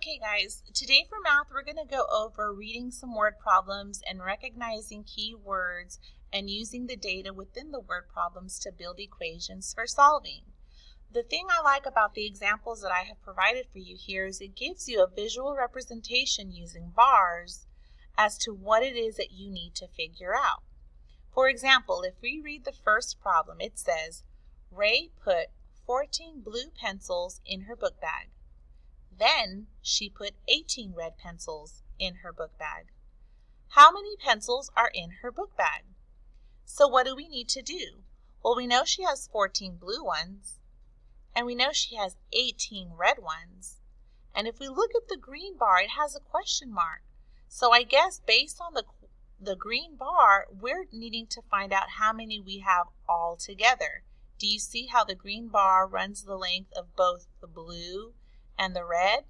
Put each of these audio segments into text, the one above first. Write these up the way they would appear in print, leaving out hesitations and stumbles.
Okay guys, today for math we're going to go over reading some word problems and recognizing key words and using the data within the word problems to build equations for solving. The thing I like about the examples that I have provided for you here is it gives you a visual representation using bars as to what it is that you need to figure out. For example, if we read the first problem, it says, Ray put 14 blue pencils in her book bag. Then she put 18 red pencils in her book bag. How many pencils are in her book bag? So what do we need to do? Well, we know she has 14 blue ones, and we know she has 18 red ones. And if we look at the green bar, it has a question mark. So I guess based on the green bar, we're needing to find out how many we have all together. Do you see how the green bar runs the length of both the blue and the red?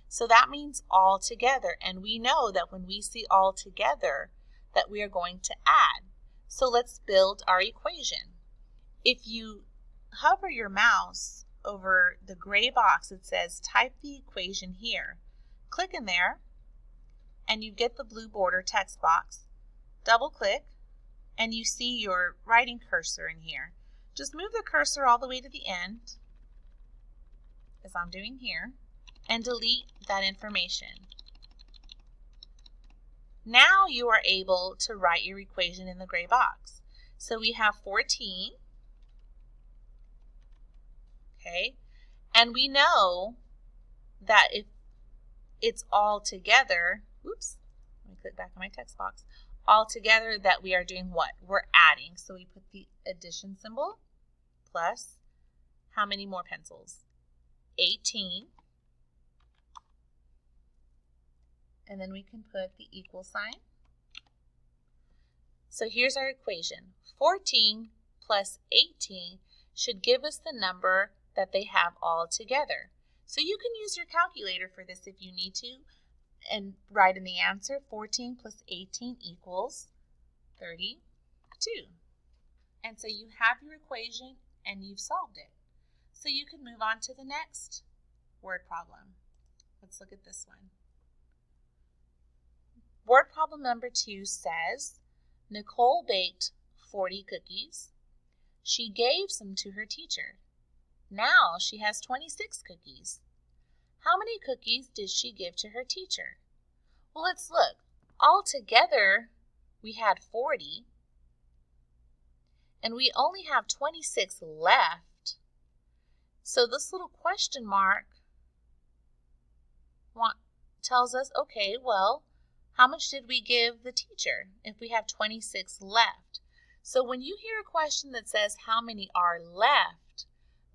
So that means all together, and we know that when we see all together that we are going to add. So let's build our equation. If you hover your mouse over the gray box, it says type the equation here. Click in there and you get the blue border text box. Double click and you see your writing cursor in here. Just move the cursor all the way to the end, as I'm doing here, and delete that information. Now you are able to write your equation in the gray box. So we have 14, okay, and we know that if it's all together, oops, let me click back on my text box, all together that we are doing what? We're adding. So we put the addition symbol plus how many more pencils? 18. And then we can put the equal sign. So here's our equation. 14 plus 18 should give us the number that they have all together. So you can use your calculator for this if you need to and write in the answer 14 plus 18 equals 32. And so you have your equation and you've solved it. So you can move on to the next word problem. Let's look at this one. Word problem number 2 says, Nicole baked 40 cookies. She gave some to her teacher. Now she has 26 cookies. How many cookies did she give to her teacher? Well, let's look. All together, we had 40, and we only have 26 left. So this little question mark tells us, okay, well, how much did we give the teacher if we have 26 left? So when you hear a question that says how many are left,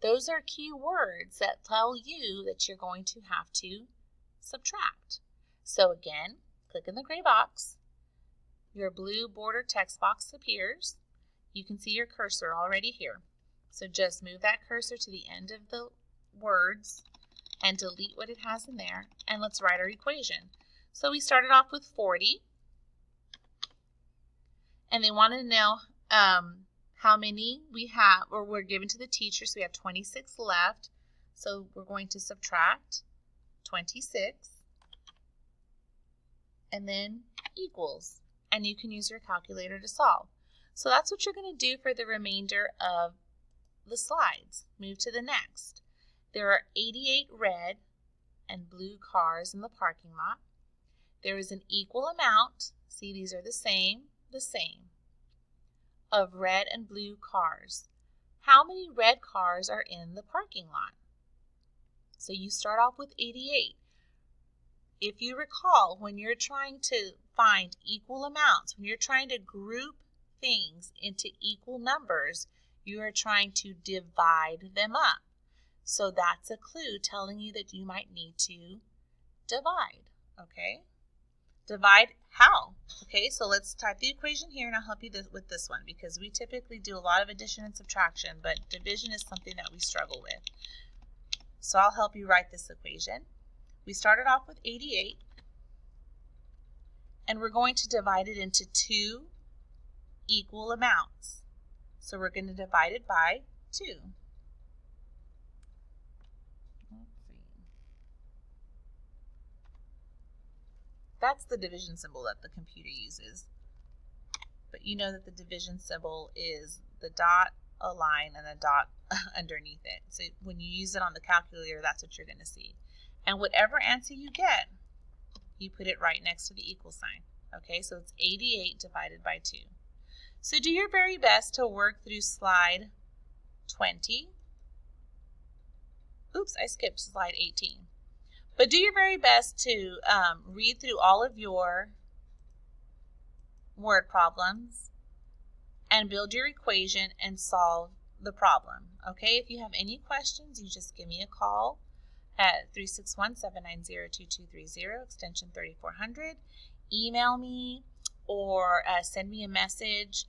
those are key words that tell you that you're going to have to subtract. So again, click in the gray box. Your blue border text box appears. You can see your cursor already here. So just move that cursor to the end of the words and delete what it has in there. And let's write our equation. So we started off with 40. And they wanted to know how many we have, or we're given to the teacher. So we have 26 left. So we're going to subtract 26. And then equals. And you can use your calculator to solve. So that's what you're going to do for the remainder of the slides. Move to the next. There are 88 red and blue cars in the parking lot. There is an equal amount, see these are the same, of red and blue cars. How many red cars are in the parking lot? So you start off with 88. If you recall, when you're trying to find equal amounts, when you're trying to group things into equal numbers, you are trying to divide them up. So that's a clue telling you that you might need to divide, okay? Divide how? Okay, so let's type the equation here and I'll help you with this one because we typically do a lot of addition and subtraction, but division is something that we struggle with. So I'll help you write this equation. We started off with 88 and we're going to divide it into two equal amounts. So we're going to divide it by 2. Let's see. That's the division symbol that the computer uses. But you know that the division symbol is the dot, a line, and a dot underneath it. So when you use it on the calculator, that's what you're going to see. And whatever answer you get, you put it right next to the equal sign. Okay, so it's 88 divided by 2. So do your very best to work through slide 20. Oops, I skipped slide 18. But do your very best to read through all of your word problems and build your equation and solve the problem. Okay, if you have any questions, you just give me a call at 361-790-2230, extension 3400. Email me or send me a message.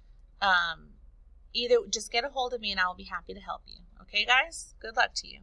Either just get a hold of me and I'll be happy to help you. Okay, guys? Good luck to you.